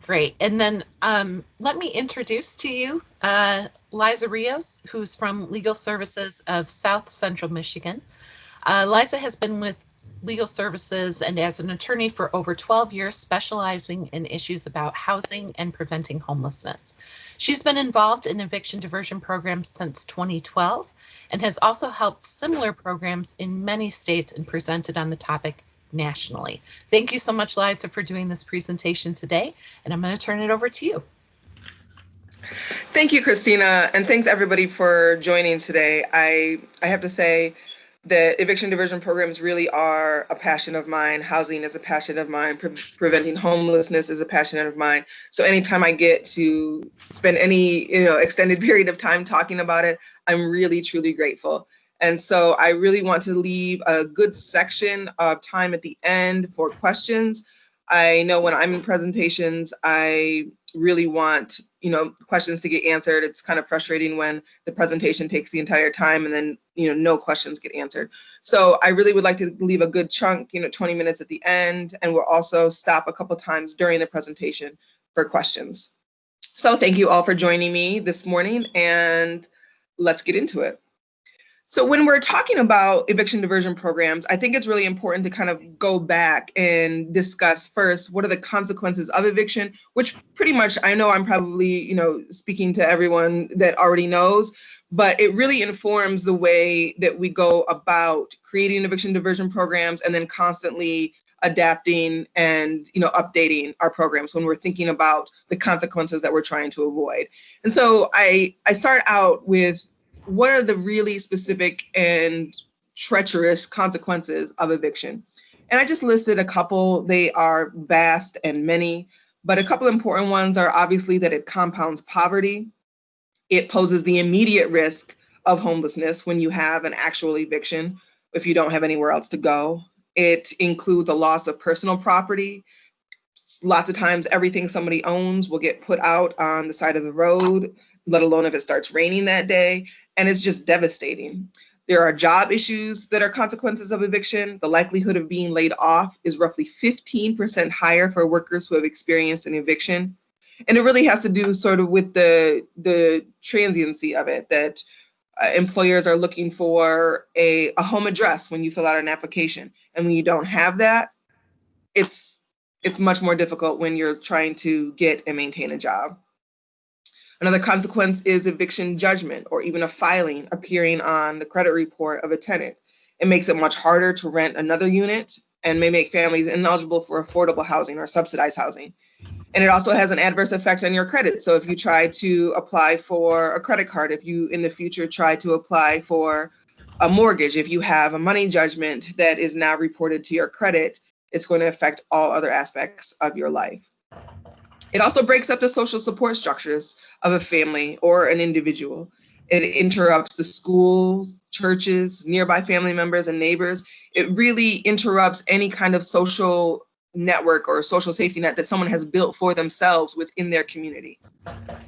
Great. And then let me introduce to you Liza Rios, who's from Legal Services of South Central Michigan. Liza has been with Legal Services and as an attorney for over 12 years, specializing in issues about housing and preventing homelessness. She's been involved in eviction diversion programs since 2012 and has also helped similar programs in many states and presented on the topic nationally. Thank you so much, Liza, for doing this presentation today, and I'm going to turn it over to you. Thank you, Christina, and thanks everybody for joining today. I have to say that eviction diversion programs really are a passion of mine. Housing is a passion of mine. Preventing homelessness is a passion of mine. So anytime I get to spend any extended period of time talking about it, I'm really, truly grateful. And so I really want to leave a good section of time at the end for questions. I know when I'm in presentations, I really want questions to get answered. It's kind of frustrating when the presentation takes the entire time and then no questions get answered. So I really would like to leave a good chunk, 20 minutes at the end, and we'll also stop a couple times during the presentation for questions. So thank you all for joining me this morning, and let's get into it. So when we're talking about eviction diversion programs, I think it's really important to kind of go back and discuss first, what are the consequences of eviction, which pretty much I know I'm probably, speaking to everyone that already knows, but it really informs the way that we go about creating eviction diversion programs and then constantly adapting and updating our programs when we're thinking about the consequences that we're trying to avoid. And so I start out with, what are the really specific and treacherous consequences of eviction? And I just listed a couple. They are vast and many, but a couple important ones are obviously that it compounds poverty. It poses the immediate risk of homelessness when you have an actual eviction, if you don't have anywhere else to go. It includes a loss of personal property. Lots of times everything somebody owns will get put out on the side of the road, let alone if it starts raining that day. And it's just devastating. There are job issues that are consequences of eviction. The likelihood of being laid off is roughly 15% higher for workers who have experienced an eviction. And it really has to do sort of with the transiency of it, that employers are looking for a home address when you fill out an application. And when you don't have that, it's much more difficult when you're trying to get and maintain a job. Another consequence is eviction judgment, or even a filing appearing on the credit report of a tenant. It makes it much harder to rent another unit and may make families ineligible for affordable housing or subsidized housing. And it also has an adverse effect on your credit. So if you try to apply for a credit card, if you in the future try to apply for a mortgage, if you have a money judgment that is now reported to your credit, it's going to affect all other aspects of your life. It also breaks up the social support structures of a family or an individual. It interrupts the schools, churches, nearby family members, and neighbors. It really interrupts any kind of social network or social safety net that someone has built for themselves within their community.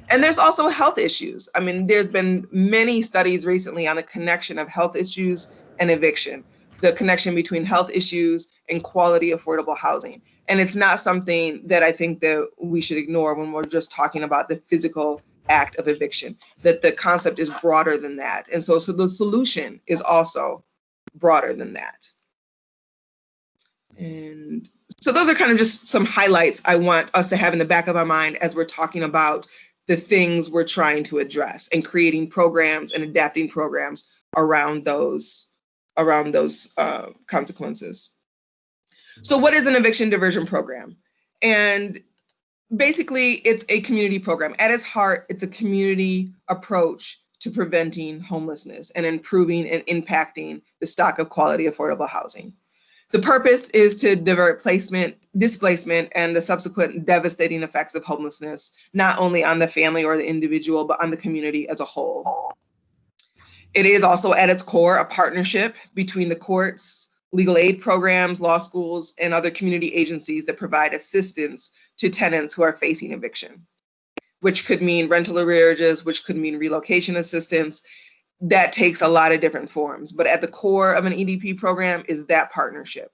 And there's also health issues. I mean, there's been many studies recently on the connection of health issues and eviction, the connection between health issues and quality affordable housing. And it's not something that I think that we should ignore when we're just talking about the physical act of eviction, that the concept is broader than that. And so the solution is also broader than that. And so those are kind of just some highlights I want us to have in the back of our mind as we're talking about the things we're trying to address and creating programs and adapting programs around those consequences. So what is an eviction diversion program? And basically, it's a community program. At its heart, it's a community approach to preventing homelessness and improving and impacting the stock of quality affordable housing. The purpose is to divert displacement, and the subsequent devastating effects of homelessness, not only on the family or the individual, but on the community as a whole. It is also at its core a partnership between the courts, legal aid programs, law schools, and other community agencies that provide assistance to tenants who are facing eviction, which could mean rental arrearages, which could mean relocation assistance. That takes a lot of different forms, but at the core of an EDP program is that partnership.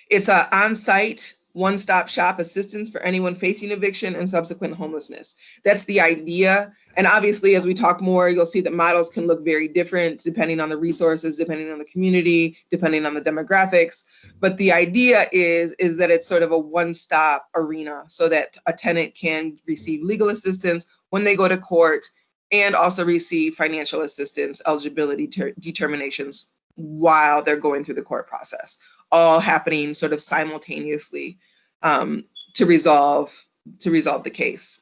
It's an on-site one-stop shop assistance for anyone facing eviction and subsequent homelessness. That's the idea. And obviously, as we talk more, you'll see that models can look very different depending on the resources, depending on the community, depending on the demographics. But the idea is that it's sort of a one-stop arena so that a tenant can receive legal assistance when they go to court and also receive financial assistance, eligibility determinations while they're going through the court process, all happening sort of simultaneously to resolve the case.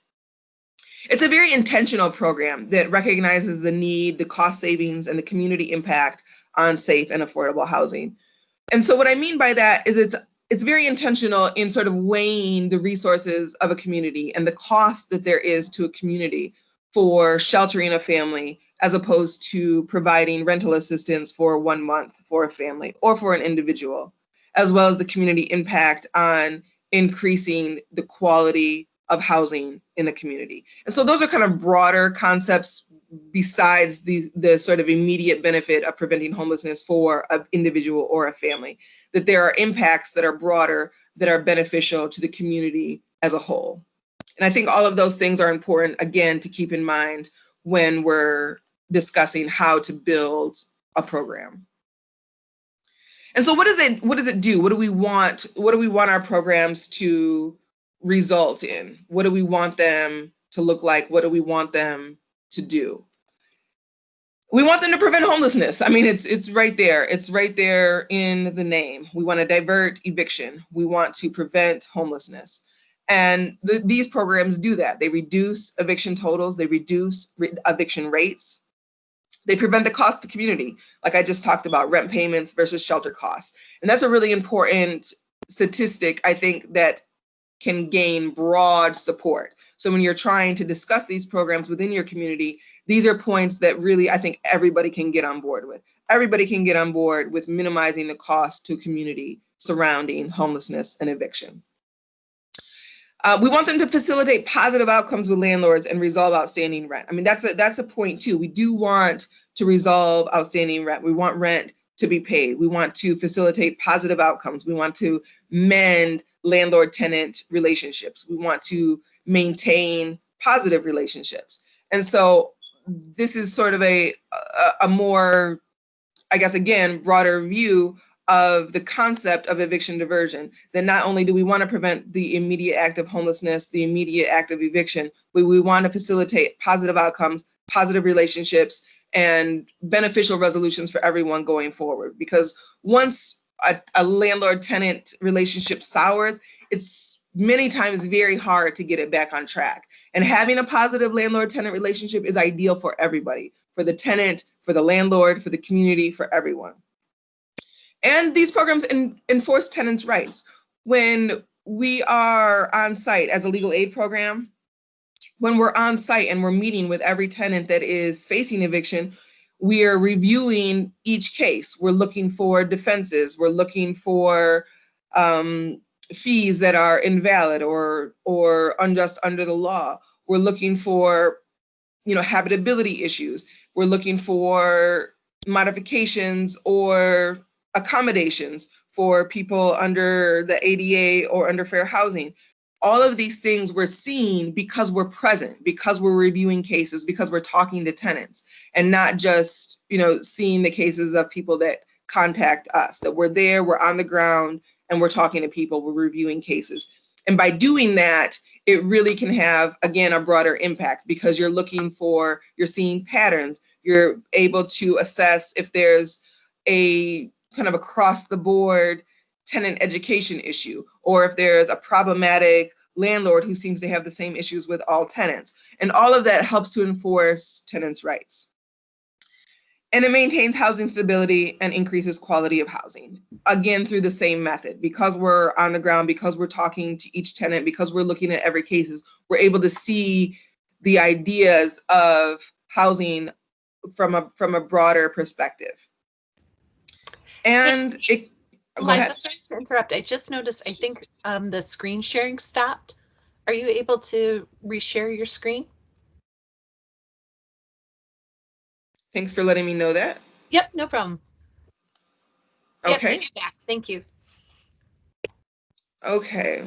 It's a very intentional program that recognizes the need, the cost savings, and the community impact on safe and affordable housing. And so what I mean by that is it's very intentional in sort of weighing the resources of a community and the cost that there is to a community for sheltering a family, as opposed to providing rental assistance for 1 month for a family or for an individual, as well as the community impact on increasing the quality of housing in a community. And so those are kind of broader concepts besides the sort of immediate benefit of preventing homelessness for an individual or a family, that there are impacts that are broader, that are beneficial to the community as a whole. And I think all of those things are important, again, to keep in mind when we're discussing how to build a program. And so what does it do? What do we want our programs to result in? What do we want them to look like? What do we want them to do? We want them to prevent homelessness. I mean, it's right there. It's right there in the name. We want to divert eviction. We want to prevent homelessness. And these programs do that. They reduce eviction totals. They reduce eviction rates. They prevent the cost to community, like I just talked about, rent payments versus shelter costs. And that's a really important statistic, I think, that can gain broad support. So when you're trying to discuss these programs within your community, these are points that really, I think, everybody can get on board with. Everybody can get on board with minimizing the cost to community surrounding homelessness and eviction. We want them to facilitate positive outcomes with landlords and resolve outstanding rent. I mean, that's a point too. We do want to resolve outstanding rent. We want rent to be paid. We want to facilitate positive outcomes. We want to mend landlord-tenant relationships. We want to maintain positive relationships. And so this is sort of a more, I guess, again, broader view of the concept of eviction diversion, that not only do we want to prevent the immediate act of homelessness, the immediate act of eviction, but we want to facilitate positive outcomes, positive relationships, and beneficial resolutions for everyone going forward. Because once a landlord-tenant relationship sours, it's many times very hard to get it back on track. And having a positive landlord-tenant relationship is ideal for everybody, for the tenant, for the landlord, for the community, for everyone. And these programs enforce tenants' rights. When we are on site as a legal aid program, when we're on site and we're meeting with every tenant that is facing eviction, we are reviewing each case. We're looking for defenses. We're looking for fees that are invalid or unjust under the law. We're looking for, habitability issues. We're looking for modifications or accommodations for people under the ADA or under fair housing. All of these things we're seeing because we're present, because we're reviewing cases, because we're talking to tenants, and not just, seeing the cases of people that contact us, that we're there, we're on the ground, and we're talking to people, we're reviewing cases. And by doing that, it really can have, again, a broader impact, because you're seeing patterns. You're able to assess if there's a kind of across the board tenant education issue, or if there's a problematic landlord who seems to have the same issues with all tenants. And all of that helps to enforce tenants' rights. And it maintains housing stability and increases quality of housing, again, through the same method. Because we're on the ground, because we're talking to each tenant, because we're looking at every case, we're able to see the ideas of housing from a broader perspective. And it, Liza, sorry to interrupt. I just noticed, I think the screen sharing stopped. Are you able to reshare your screen? Thanks for letting me know that. Yep, no problem. Okay. Yep, back. Thank you. Okay.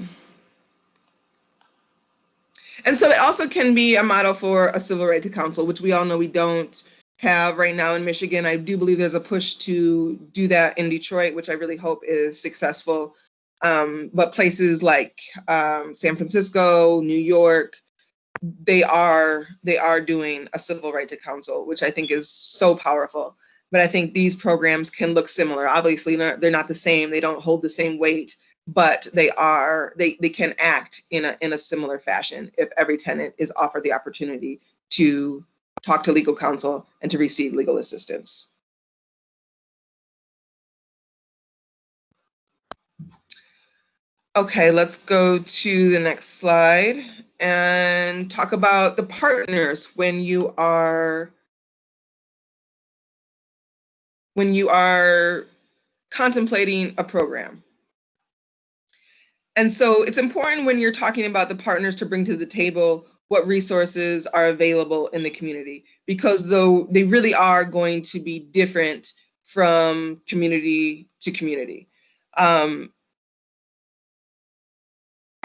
And so it also can be a model for a civil right to counsel, which we all know we don't have right now in Michigan. I do believe there's a push to do that in Detroit, which I really hope is successful. But places like San Francisco, New York, they are doing a civil right to counsel, which I think is so powerful. But I think these programs can look similar. Obviously, they're not the same. They don't hold the same weight, but they can act in a similar fashion if every tenant is offered the opportunity to talk to legal counsel and to receive legal assistance. Okay, let's go to the next slide and talk about the partners when you are contemplating a program. And so it's important when you're talking about the partners to bring to the table what resources are available in the community, because though they really are going to be different from community to community.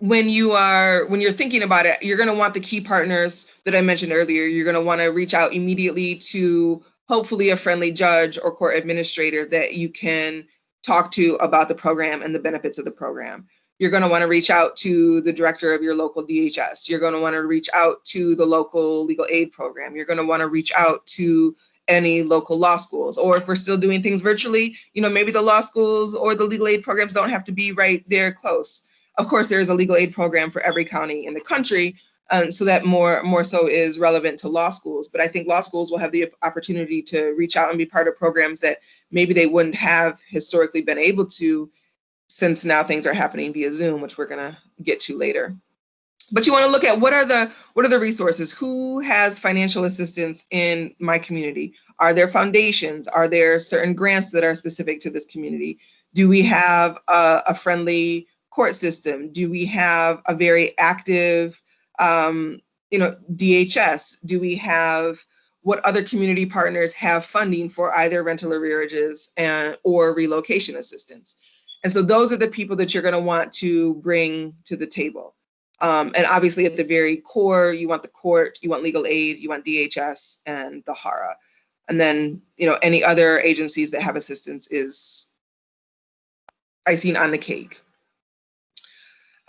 When you're thinking about it, you're going to want the key partners that I mentioned earlier. You're going to want to reach out immediately to hopefully a friendly judge or court administrator that you can talk to about the program and the benefits of the program. You're going to want to reach out to the director of your local DHS. You're going to want to reach out to the local legal aid program. You're going to want to reach out to any local law schools, or if we're still doing things virtually, maybe the law schools or the legal aid programs don't have to be right there close. Of course, there is a legal aid program for every county in the country, so that more so is relevant to law schools. But I think law schools will have the opportunity to reach out and be part of programs that maybe they wouldn't have historically been able to, since now things are happening via Zoom, which we're going to get to later. But you want to look at what are the resources? Who has financial assistance in my community? Are there foundations? Are there certain grants that are specific to this community? Do we have a friendly court system? Do we have a very active, DHS? Do we have what other community partners have funding for either rental arrearages or relocation assistance? And so those are the people that you're going to want to bring to the table. And obviously at the very core, you want the court, you want legal aid, you want DHS and the HARA. And then, any other agencies that have assistance is icing on the cake.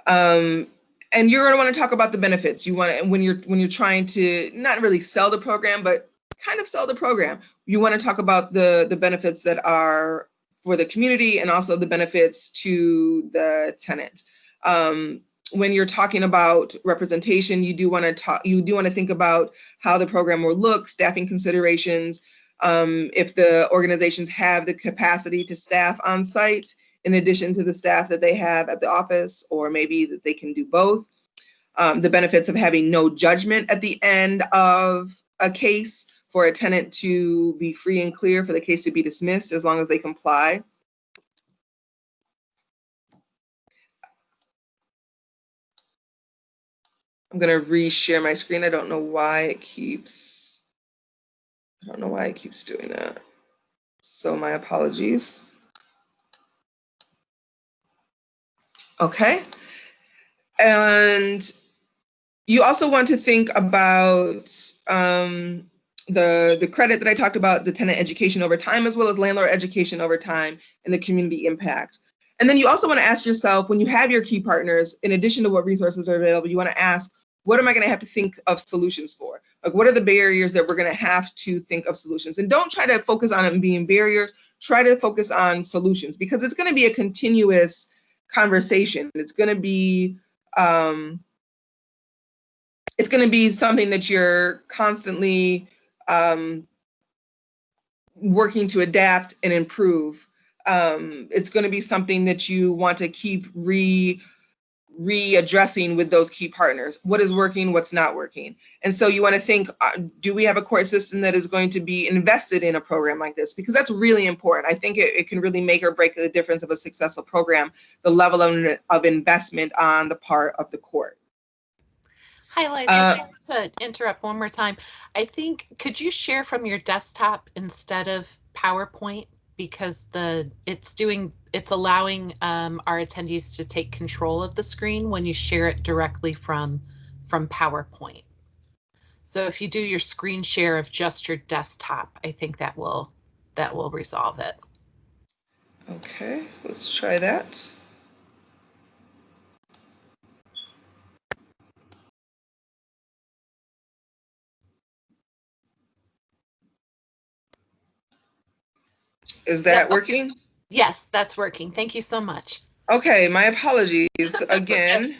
And you're going to want to talk about the benefits. You want to, when you're trying to not really sell the program, but kind of sell the program, you want to talk about the benefits that are for the community and also the benefits to the tenant. When you're talking about representation, you do want to think about how the program will look, staffing considerations, if the organizations have the capacity to staff on site in addition to the staff that they have at the office, or maybe that they can do both. The benefits of having no judgment at the end of a case, for a tenant to be free and clear, for the case to be dismissed as long as they comply. I'm going to re-share my screen. I don't know why it keeps doing that. So my apologies. Okay. And you also want to think about the credit that I talked about, the tenant education over time, as well as landlord education over time and the community impact. And then you also want to ask yourself, when you have your key partners, in addition to what resources are available, you want to ask, what am I going to have to think of solutions for? Like, what are the barriers that we're going to have to think of solutions? And don't try to focus on them being barriers. Try to focus on solutions, because it's going to be a continuous conversation. It's going to be something that you're constantly working to adapt and improve. It's going to be something that you want to keep readdressing with those key partners. What is working, what's not working? And so you want to think, do we have a court system that is going to be invested in a program like this? Because that's really important. I think it can really make or break the difference of a successful program, the level of investment on the part of the court. Hi, Liza. To interrupt one more time, could you share from your desktop instead of PowerPoint? because it's allowing our attendees to take control of the screen when you share it directly from PowerPoint. So if you do your screen share of just your desktop, I think that will resolve it. Okay, let's try that. Is that working? Yes, that's working. Thank you so much. Okay, my apologies again.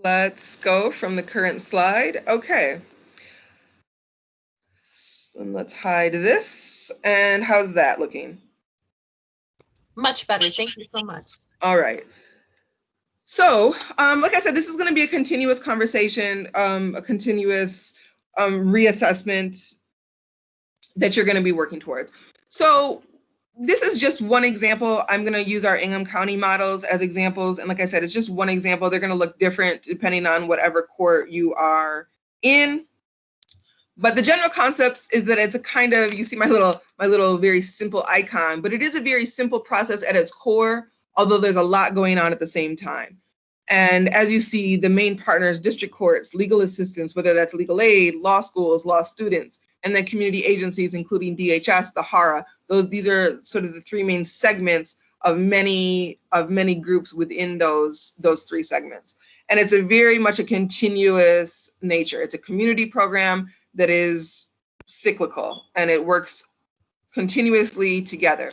Let's go from the current slide. Okay. And let's hide this. And how's that looking? Much better. Thank you so much. All right. So, like I said, this is going to be a continuous conversation, a continuous reassessment that you're going to be working towards. So this is just one example. I'm going to use our Ingham County models as examples. And like I said, it's just one example. They're going to look different depending on whatever court you are in. But the general concept is that it's a kind of, you see my little very simple icon, but it is a very simple process at its core, although there's a lot going on at the same time. And as you see, the main partners, district courts, legal assistance, whether that's legal aid, law schools, law students, and then community agencies, including DHS, the HARA. These are sort of the three main segments of many groups within those three segments. And it's a very much a continuous nature. It's a community program that is cyclical, and it works continuously together.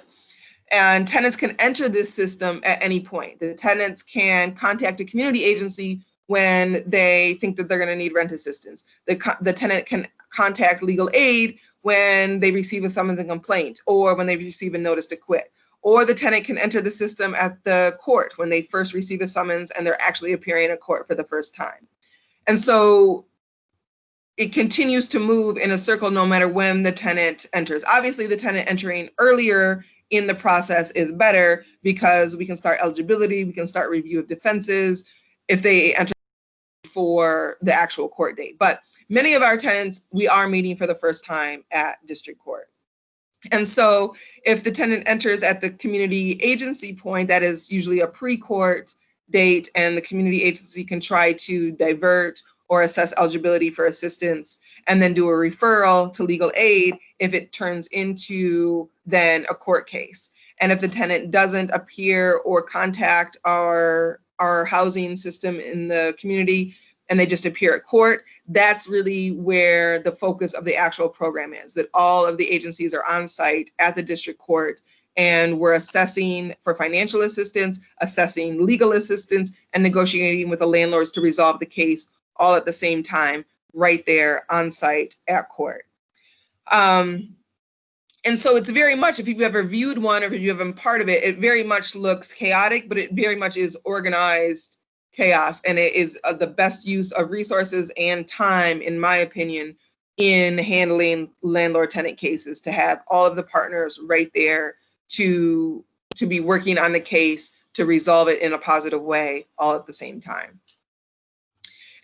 And tenants can enter this system at any point. The tenants can contact a community agency when they think that they're going to need rent assistance. The tenant can contact legal aid when they receive a summons and complaint, or when they receive a notice to quit. Or the tenant can enter the system at the court when they first receive a summons and they're actually appearing in court for the first time. And so it continues to move in a circle no matter when the tenant enters. Obviously, the tenant entering earlier in the process is better because we can start eligibility, we can start review of defenses if they enter for the actual court date. But many of our tenants, we are meeting for the first time at district court. And so if the tenant enters at the community agency point, that is usually a pre-court date, and the community agency can try to divert or assess eligibility for assistance, and then do a referral to legal aid if it turns into then a court case. And if the tenant doesn't appear or contact our housing system in the community, and they just appear at court, that's really where the focus of the actual program is, that all of the agencies are on site at the district court, and we're assessing for financial assistance, assessing legal assistance, and negotiating with the landlords to resolve the case all at the same time, right there on site at court. And so it's very much, if you've ever viewed one or if you've been part of it, it very much looks chaotic, but it very much is organized chaos, and it is the best use of resources and time, in my opinion, in handling landlord-tenant cases, to have all of the partners right there to be working on the case to resolve it in a positive way all at the same time.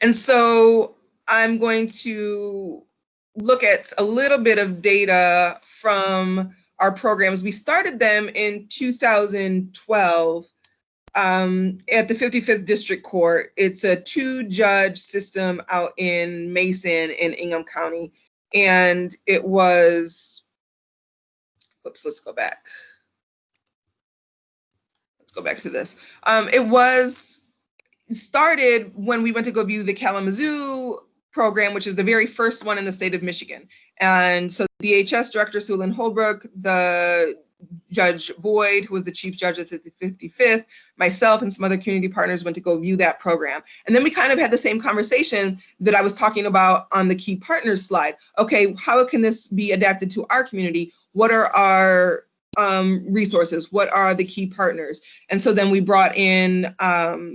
And so I'm going to look at a little bit of data from our programs. We started them in 2012 at the 55th District Court. It's a 2-judge system out in Mason in Ingham County. And it was, let's go back. Let's go back to this. It was started when we went to go view the Kalamazoo program, which is the very first one in the state of Michigan. And so DHS Director Sulan Holbrook, the Judge Boyd, who was the chief judge at the 55th, myself and some other community partners went to go view that program. And then we kind of had the same conversation that I was talking about on the key partners slide. Okay, how can this be adapted to our community? What are our resources? What are the key partners? And so then we brought in,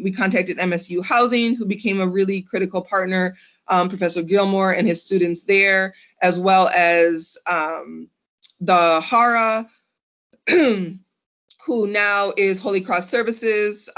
we contacted MSU Housing, who became a really critical partner, Professor Gilmore and his students there, as well as the HARA, who now is Holy Cross Services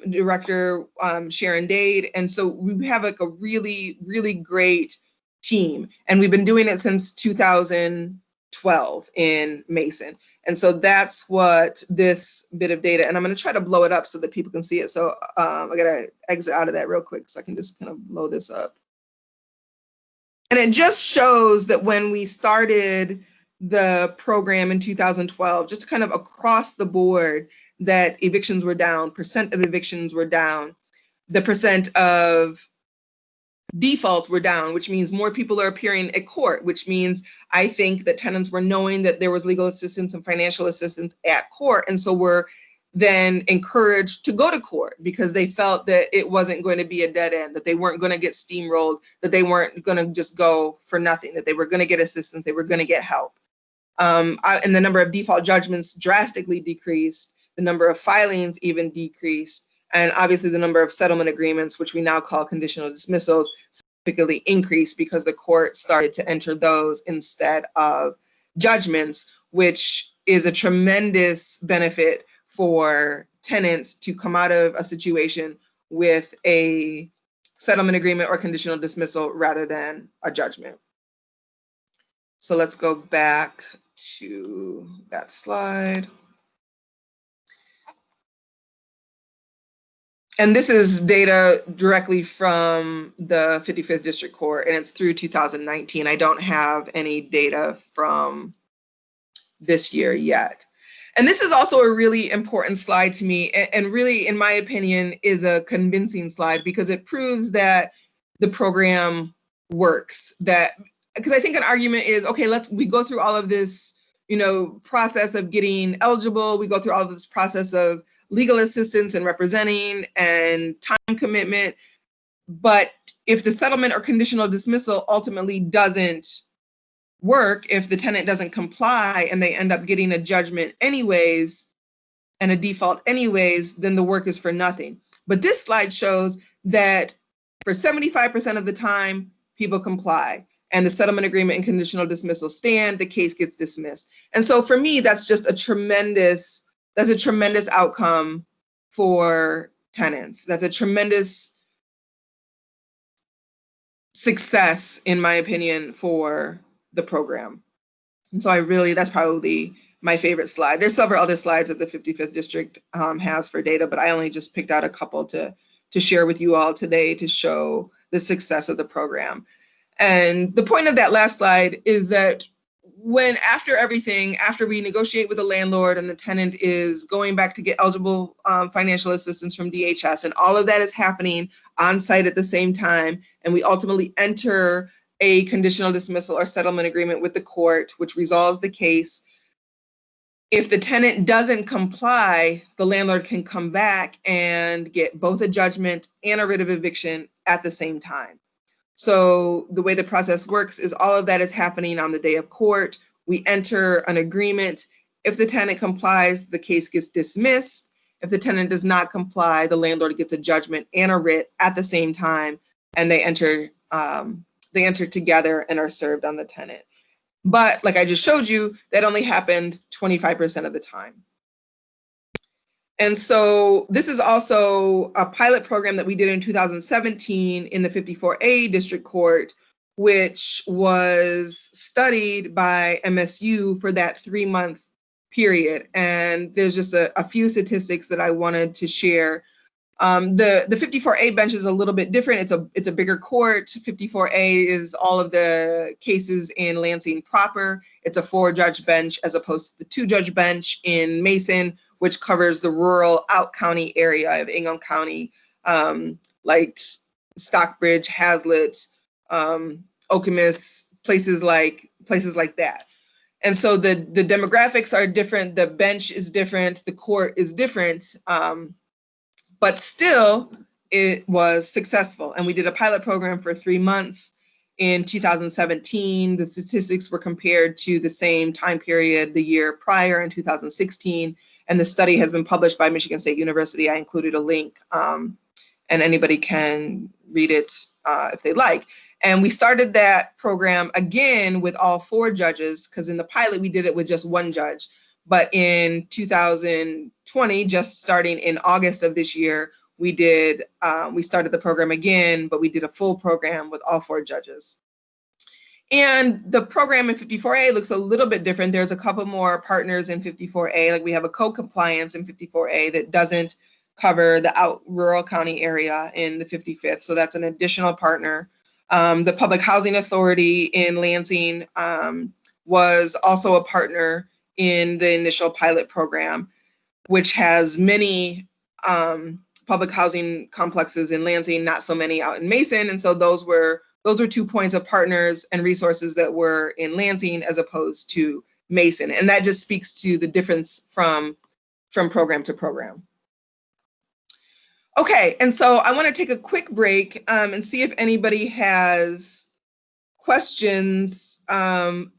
Director Sharon Dade. And so we have like a really, really great team. And we've been doing it since 2012. 12 in Mason. And so that's what this bit of data, and I'm going to try to blow it up so that people can see it. So I got to exit out of that real quick so I can just kind of blow this up. And it just shows that when we started the program in 2012, just kind of across the board, that evictions were down, percent of evictions were down, the percent of defaults were down, which means more people are appearing at court, which means I think that tenants were knowing that there was legal assistance and financial assistance at court. And so were then encouraged to go to court because they felt that it wasn't going to be a dead end, that they weren't going to get steamrolled, that they weren't going to just go for nothing, that they were going to get assistance, they were going to get help. And the number of default judgments drastically decreased, the number of filings even decreased, and obviously the number of settlement agreements, which we now call conditional dismissals, significantly increased because the court started to enter those instead of judgments, which is a tremendous benefit for tenants to come out of a situation with a settlement agreement or conditional dismissal rather than a judgment. So let's go back to that slide. And this is data directly from the 55th District Court, and it's through 2019. I don't have any data from this year yet. And this is also a really important slide to me, and really, in my opinion, is a convincing slide because it proves that the program works. Because I think an argument is, okay, we go through all of this, process of getting eligible. We go through all of this process of legal assistance and representing and time commitment. But if the settlement or conditional dismissal ultimately doesn't work, if the tenant doesn't comply and they end up getting a judgment anyways and a default anyways, then the work is for nothing. But this slide shows that for 75% of the time, people comply and the settlement agreement and conditional dismissal stand, the case gets dismissed. And so for me, that's just a tremendous outcome for tenants. That's a tremendous success, in my opinion, for the program. And so that's probably my favorite slide. There's several other slides that the 55th District has for data, but I only just picked out a couple to share with you all today to show the success of the program. And the point of that last slide is that after we negotiate with the landlord and the tenant is going back to get eligible financial assistance from DHS, and all of that is happening on site at the same time, and we ultimately enter a conditional dismissal or settlement agreement with the court, which resolves the case. If the tenant doesn't comply, the landlord can come back and get both a judgment and a writ of eviction at the same time. So the way the process works is all of that is happening on the day of court. We enter an agreement. If the tenant complies, the case gets dismissed. If the tenant does not comply, the landlord gets a judgment and a writ at the same time, and they enter together and are served on the tenant. But like I just showed you, that only happened 25% of the time. And so this is also a pilot program that we did in 2017 in the 54A District Court, which was studied by MSU for that 3-month period. And there's just a few statistics that I wanted to share. The 54A bench is a little bit different. It's a bigger court. 54A is all of the cases in Lansing proper. It's a 4-judge bench as opposed to the 2-judge bench in Mason, which covers the rural out county area of Ingham County, like Stockbridge, Hazlitt, Okemos, places like that. And so the demographics are different. The bench is different. The court is different. But still, it was successful. And we did a pilot program for 3 months in 2017. The statistics were compared to the same time period the year prior in 2016. And the study has been published by Michigan State University. I included a link, and anybody can read it if they like. And we started that program again with all 4 judges, because in the pilot, we did it with just 1 judge. But in 2020, just starting in August of this year, we started the program again, but we did a full program with all 4 judges. And the program in 54A looks a little bit different. There's a couple more partners in 54A, like we have a co-compliance in 54A that doesn't cover the rural county area in the 55th. So that's an additional partner. The Public Housing Authority in Lansing was also a partner in the initial pilot program, which has many public housing complexes in Lansing, not so many out in Mason. And so those were 2 points of partners and resources that were in Lansing as opposed to Mason. And that just speaks to the difference from program to program. Okay, and so I want to take a quick break and see if anybody has questions on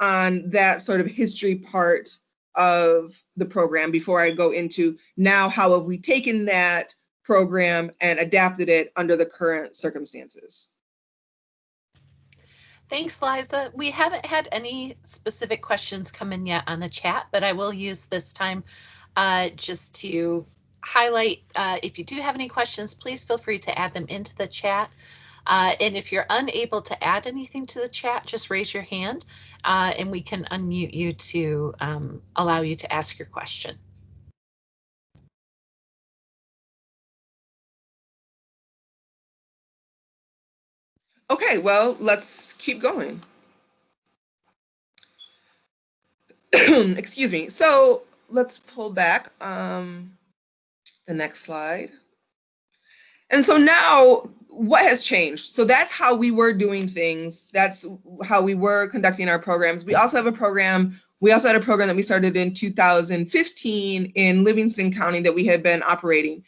that sort of history part of the program before I go into now how have we taken that program and adapted it under the current circumstances. Thanks, Liza. We haven't had any specific questions come in yet on the chat, but I will use this time just to highlight, if you do have any questions, please feel free to add them into the chat. And if you're unable to add anything to the chat, just raise your hand and we can unmute you to allow you to ask your question. Okay, well, let's keep going. Excuse me. So let's pull back the next slide. And so now what has changed? So that's how we were doing things. That's how we were conducting our programs. We also have a program. We also had a program that we started in 2015 in Livingston County that we had been operating.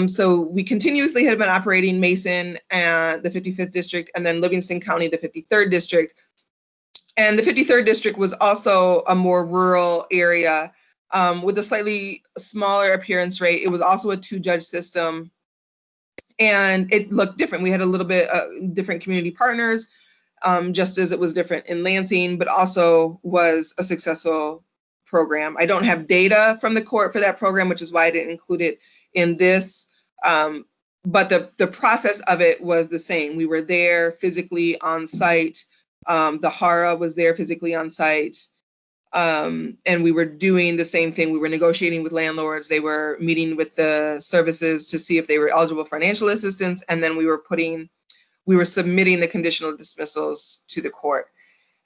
So we continuously had been operating Mason and the 55th district, and then Livingston County, the 53rd district. And the 53rd district was also a more rural area with a slightly smaller appearance rate. It was also a 2-judge system. And it looked different. We had a little bit different community partners, just as it was different in Lansing, but also was a successful program. I don't have data from the court for that program, which is why I didn't include it in this. But the process of it was the same. We were there physically on site. The HARA was there physically on site. And we were doing the same thing. We were negotiating with landlords. They were meeting with the services to see if they were eligible for financial assistance. And then we were submitting the conditional dismissals to the court.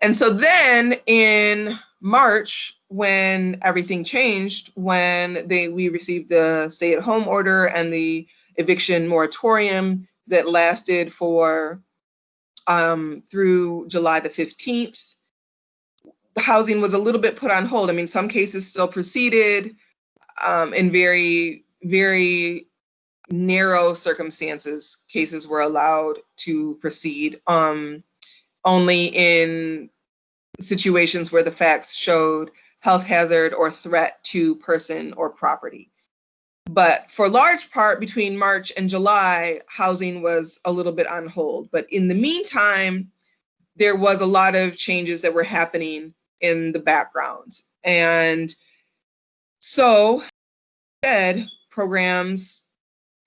And so then in March, when everything changed, when we received the stay-at-home order and the eviction moratorium that lasted for through July the 15th, the housing was a little bit put on hold. I mean, some cases still proceeded in very, very narrow circumstances. Cases were allowed to proceed only in situations where the facts showed health hazard or threat to person or property. But for large part between March and July, housing was a little bit on hold. But in the meantime, there was a lot of changes that were happening in the background. And so, instead, programs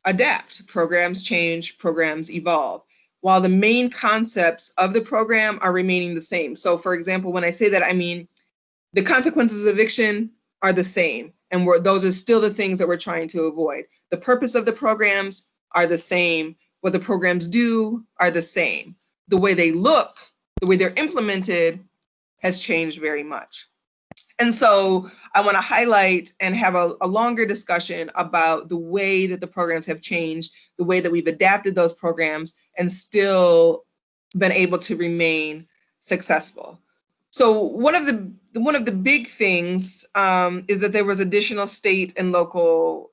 adapt, programs change, programs evolve, while the main concepts of the program are remaining the same. So for example, when I say that, I mean the consequences of eviction are the same, and those are still the things that we're trying to avoid. The purpose of the programs are the same. What the programs do are the same. The way they look, the way they're implemented has changed very much. And so I want to highlight and have a longer discussion about the way that the programs have changed, the way that we've adapted those programs and still been able to remain successful. So one of the big things is that there was additional state and local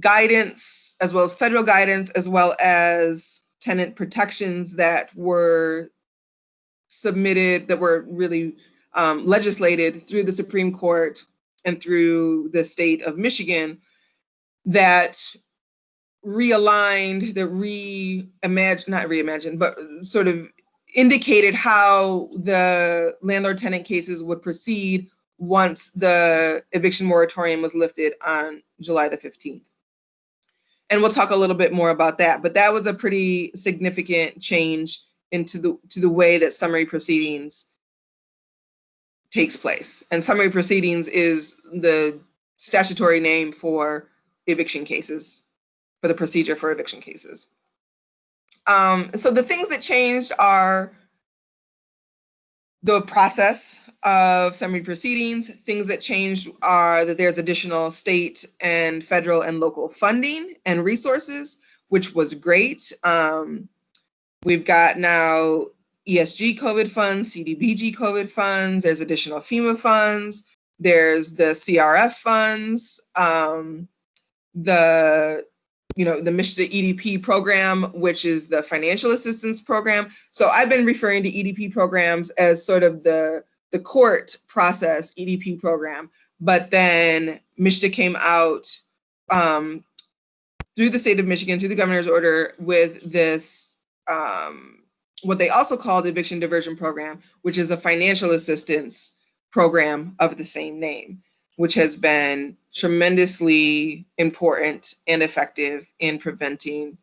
guidance, as well as federal guidance, as well as tenant protections that were submitted, that were really legislated through the Supreme Court and through the state of Michigan, that realigned, not reimagined, but sort of indicated how the landlord-tenant cases would proceed once the eviction moratorium was lifted on July the 15th. And we'll talk a little bit more about that, but that was a pretty significant change into the way that summary proceedings takes place. And summary proceedings is the statutory name for eviction cases, for the procedure for eviction cases. So the things that changed are the process of summary proceedings. Things that changed are that there's additional state and federal and local funding and resources, which was great. We've got now ESG COVID funds, CDBG COVID funds, there's additional FEMA funds, there's the CRF funds, the EDP program, which is the financial assistance program. So I've been referring to EDP programs as sort of the court process EDP program, but then Michigan came out through the state of Michigan, through the governor's order, with this, what they also call the Eviction Diversion Program, which is a financial assistance program of the same name, which has been tremendously important and effective in preventing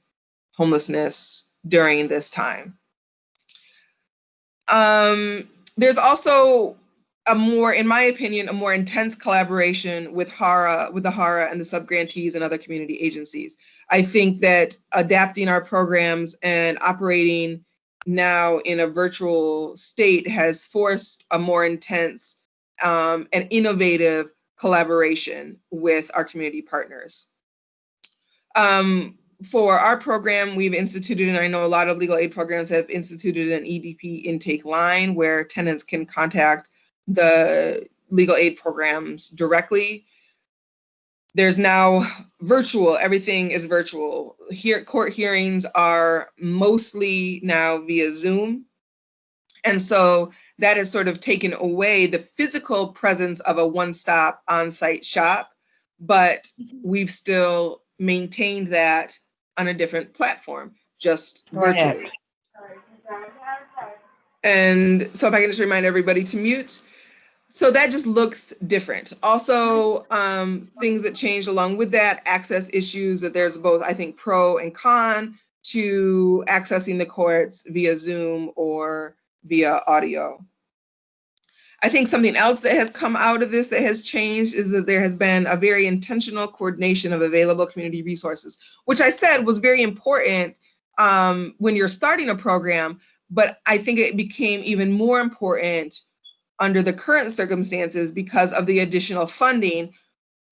homelessness during this time. There's also in my opinion, a more intense collaboration with HARA, with the HARA and the subgrantees and other community agencies. I think that adapting our programs and operating now in a virtual state has forced a more intense and innovative collaboration with our community partners. For our program, we've instituted, and I know a lot of legal aid programs have instituted, an EDP intake line where tenants can contact the legal aid programs directly. There's now virtual, everything is virtual. Here, court hearings are mostly now via Zoom. And so that has sort of taken away the physical presence of a one-stop on-site shop, but we've still maintained that on a different platform, just virtually. And so if I can just remind everybody to mute. So that just looks different. Also, things that changed along with that, access issues, that there's both, I think, pro and con to accessing the courts via Zoom or via audio. I think something else that has come out of this that has changed is that there has been a very intentional coordination of available community resources, which I said was very important when you're starting a program, but I think it became even more important under the current circumstances because of the additional funding.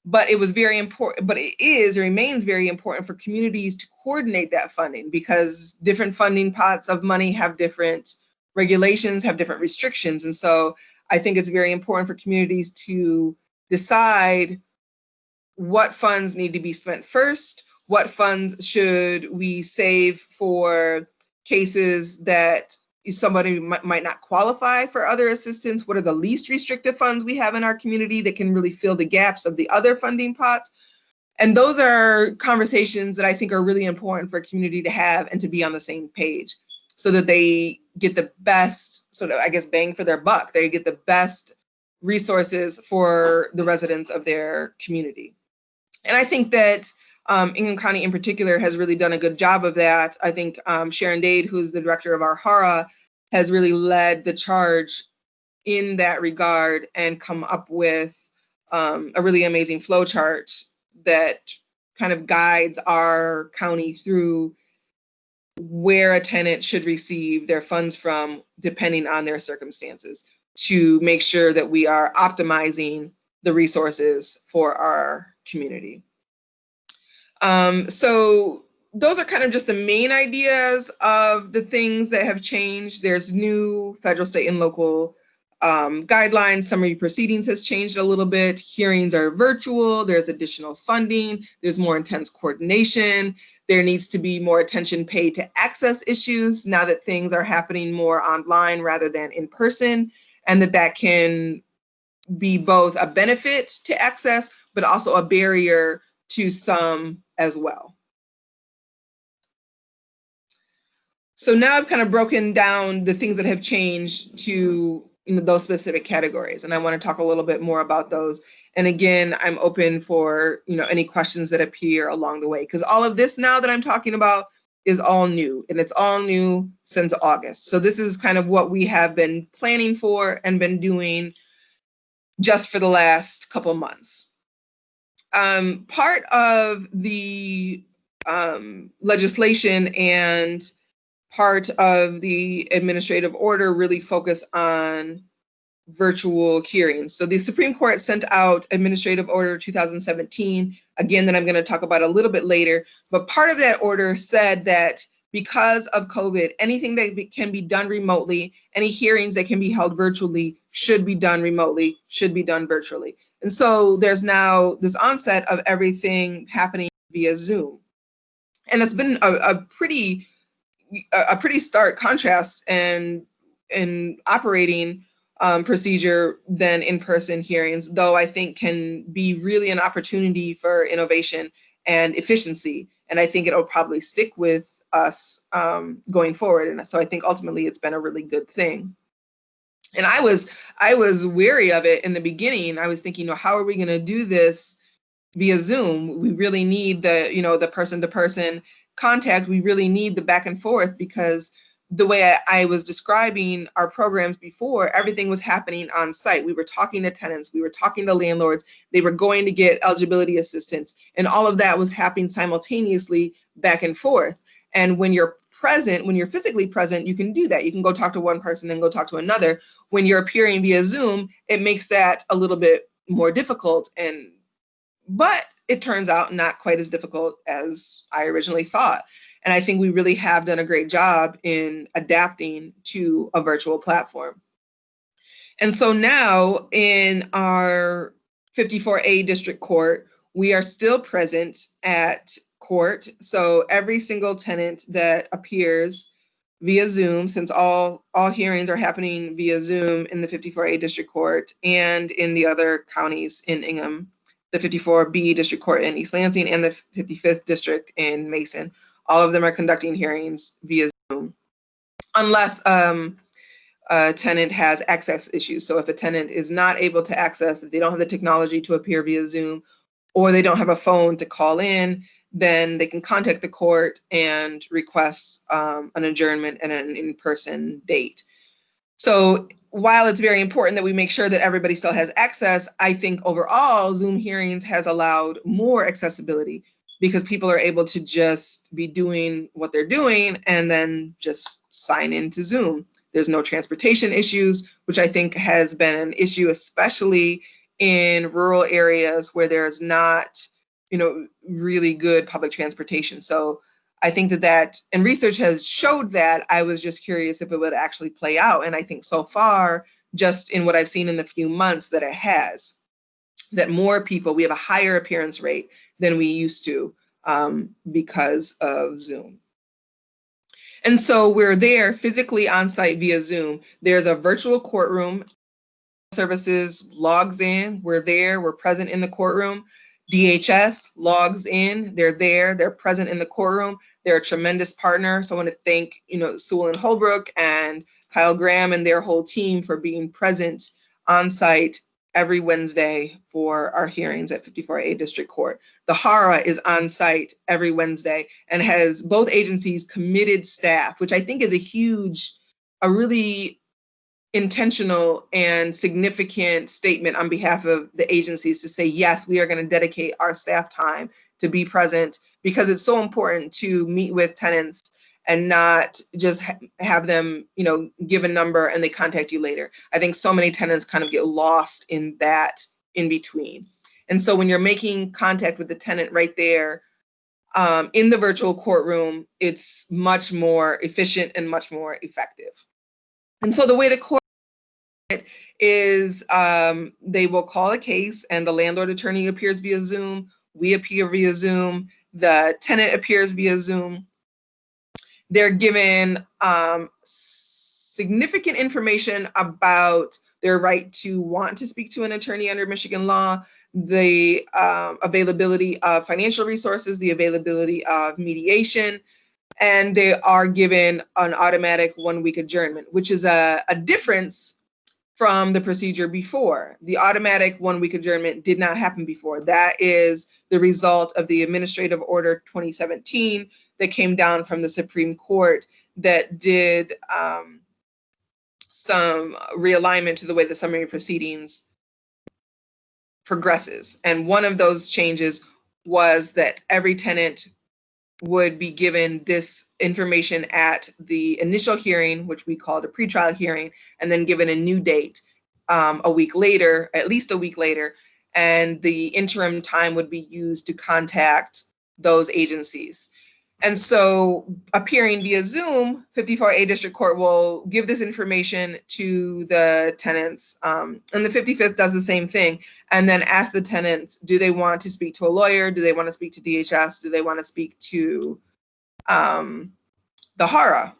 But it was very important, but it remains very important for communities to coordinate that funding, because different funding pots of money have different regulations, have different restrictions. And so I think it's very important for communities to decide what funds need to be spent first, what funds should we save for cases that somebody might not qualify for other assistance, what are the least restrictive funds we have in our community that can really fill the gaps of the other funding pots. And those are conversations that I think are really important for a community to have and to be on the same page, so that they get the best sort of, I guess, bang for their buck. They get the best resources for the residents of their community. And I think that Ingham County in particular has really done a good job of that. I think Sharon Dade, who's the director of our HARA, has really led the charge in that regard and come up with a really amazing flow chart that kind of guides our county through where a tenant should receive their funds from, depending on their circumstances, to make sure that we are optimizing the resources for our community. So those are kind of just the main ideas of the things that have changed. There's new federal, state, and local guidelines. Summary proceedings has changed a little bit. Hearings are virtual. There's additional funding. There's more intense coordination. There needs to be more attention paid to access issues now that things are happening more online rather than in person, and that can be both a benefit to access, but also a barrier to some as well. So now I've kind of broken down the things that have changed to those specific categories, and I want to talk a little bit more about those. And again, I'm open for any questions that appear along the way, because all of this now that I'm talking about is all new, and it's all new since August. So this is kind of what we have been planning for and been doing just for the last couple of months. Part of the legislation and part of the administrative order really focus on virtual hearings. So the Supreme Court sent out Administrative Order 2017, again, that I'm going to talk about a little bit later. But part of that order said that because of COVID, anything that can be done remotely, any hearings that can be held virtually should be done remotely, should be done virtually. And so there's now this onset of everything happening via Zoom. And it's been a pretty stark contrast and operating procedure than in-person hearings, though I think can be really an opportunity for innovation and efficiency. And I think it'll probably stick with us going forward. And so I think ultimately it's been a really good thing. And I was wary of it in the beginning. I was thinking, how are we going to do this via Zoom? We really need the person-to-person contact. We really need the back and forth, because the way I was describing our programs before, everything was happening on site. We were talking to tenants, we were talking to landlords, they were going to get eligibility assistance, and all of that was happening simultaneously back and forth. And when you're present, when you're physically present, you can do that. You can go talk to one person, then go talk to another. When you're appearing via Zoom, it makes that a little bit more difficult, but it turns out not quite as difficult as I originally thought. And I think we really have done a great job in adapting to a virtual platform. And so now in our 54A district court, we are still present at court. So every single tenant that appears via Zoom, since all hearings are happening via Zoom in the 54A district court and in the other counties in INGHAM, the 54B district court in East Lansing and the 55th district in Mason. All of them are conducting hearings via Zoom, unless a tenant has access issues. So if a tenant is not able to access, if they don't have the technology to appear via Zoom, or they don't have a phone to call in, then they can contact the court and request an adjournment and an in-person date. So while it's very important that we make sure that everybody still has access, I think overall Zoom hearings has allowed more accessibility, because people are able to just be doing what they're doing and then just sign into Zoom. There's no transportation issues, which I think has been an issue, especially in rural areas where there's not, really good public transportation. So I think that, and research has showed that. I was just curious if it would actually play out. And I think so far, just in what I've seen in the few months, that it has. That more people, we have a higher appearance rate than we used to because of Zoom. And so we're there physically on site via Zoom. There's a virtual courtroom. Services logs in, we're there, we're present in the courtroom. DHS logs in, they're there, they're present in the courtroom. They're a tremendous partner. So I want to thank, Sewell and Holbrook and Kyle Graham and their whole team for being present on site every Wednesday for our hearings at 54A District Court. The HARA is on site every Wednesday and has both agencies committed staff, which I think is a really intentional and significant statement on behalf of the agencies to say, yes, we are going to dedicate our staff time to be present, because it's so important to meet with tenants and not just have them, give a number and they contact you later. I think so many tenants kind of get lost in that in between. And so when you're making contact with the tenant right there in the virtual courtroom, it's much more efficient and much more effective. And so the way the court is they will call a case and the landlord attorney appears via Zoom, we appear via Zoom, the tenant appears via Zoom. They're given significant information about their right to want to speak to an attorney under Michigan law, the availability of financial resources, the availability of mediation, and they are given an automatic 1-week adjournment, which is a difference from the procedure before. The automatic 1-week adjournment did not happen before. That is the result of the Administrative Order 2017 that came down from the Supreme Court that did some realignment to the way the summary proceedings progresses. And one of those changes was that every tenant would be given this information at the initial hearing, which we called a pretrial hearing, and then given a new date a week later, at least a week later, and the interim time would be used to contact those agencies. And so appearing via Zoom, 54A District Court will give this information to the tenants, and the 55th does the same thing, and then ask the tenants, do they want to speak to a lawyer? Do they want to speak to DHS? Do they want to speak to the HARA?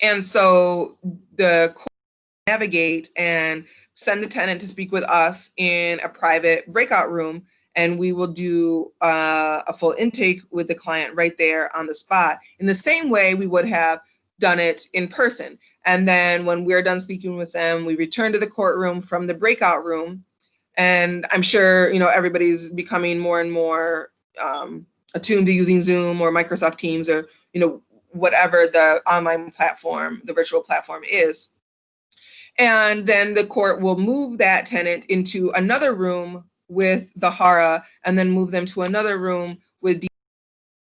And so the court will navigate and send the tenant to speak with us in a private breakout room, and we will do a full intake with the client right there on the spot, in the same way we would have done it in person. And then when we're done speaking with them, we return to the courtroom from the breakout room. And I'm sure, you know, everybody's becoming more and more attuned to using Zoom or Microsoft Teams or, you know, whatever the online platform, the virtual platform is. And then the court will move that tenant into another room with the HARA, and then move them to another room with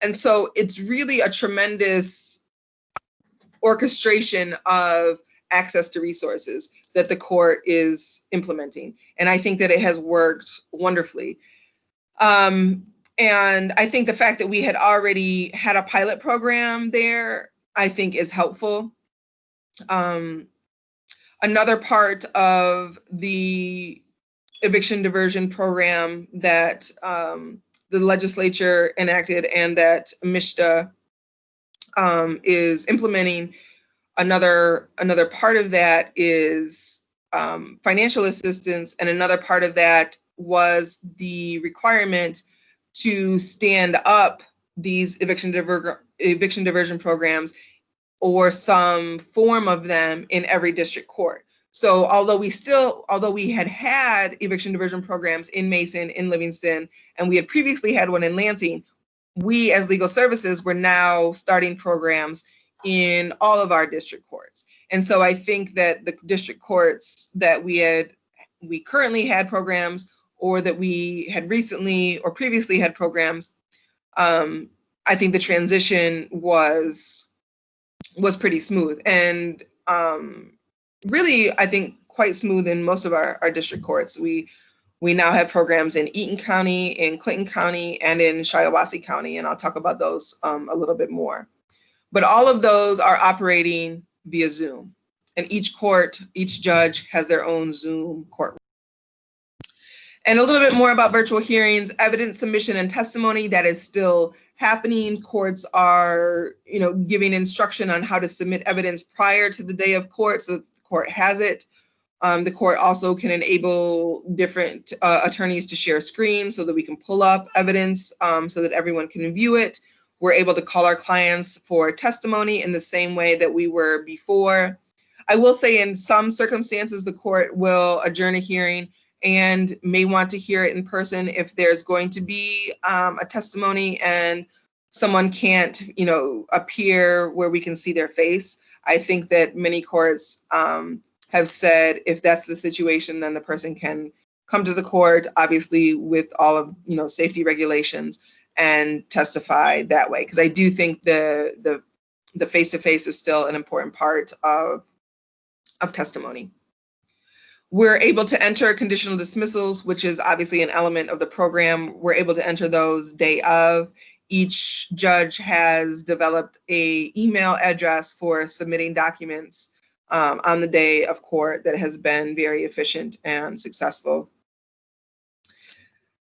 and so it's really a tremendous orchestration of access to resources that the court is implementing. And I think that it has worked wonderfully. And I think the fact that we had already had a pilot program there, I think is helpful. Another part of the Eviction Diversion Program that the legislature enacted and that MISHDA is implementing, another part of that is financial assistance, and another part of that was the requirement to stand up these eviction diversion programs or some form of them in every district court. So although we had eviction diversion programs in Mason, in Livingston, and we had previously had one in Lansing, we as legal services were now starting programs in all of our district courts. And so I think that the district courts that we currently had programs, or that we had recently or previously had programs, I think the transition was pretty smooth, and really, I think, quite smooth in most of our district courts. We now have programs in Eaton County, in Clinton County, and in Shiawassee County, and I'll talk about those a little bit more. But all of those are operating via Zoom, and each judge has their own Zoom courtroom. And a little bit more about virtual hearings, evidence submission and testimony, that is still happening. Courts are, you know, giving instruction on how to submit evidence prior to the day of court, so that the court has it. The court also can enable different attorneys to share screens so that we can pull up evidence so that everyone can view it. We're able to call our clients for testimony in the same way that we were before. I will say in some circumstances, the court will adjourn a hearing and may want to hear it in person if there's going to be a testimony and someone can't, you know, appear where we can see their face. I think that many courts have said if that's the situation, then the person can come to the court, obviously with all of, you know, safety regulations, and testify that way. Because I do think the face-to-face is still an important part of testimony. We're able to enter conditional dismissals, which is obviously an element of the program. We're able to enter those day of. Each judge has developed an email address for submitting documents on the day of court that has been very efficient and successful.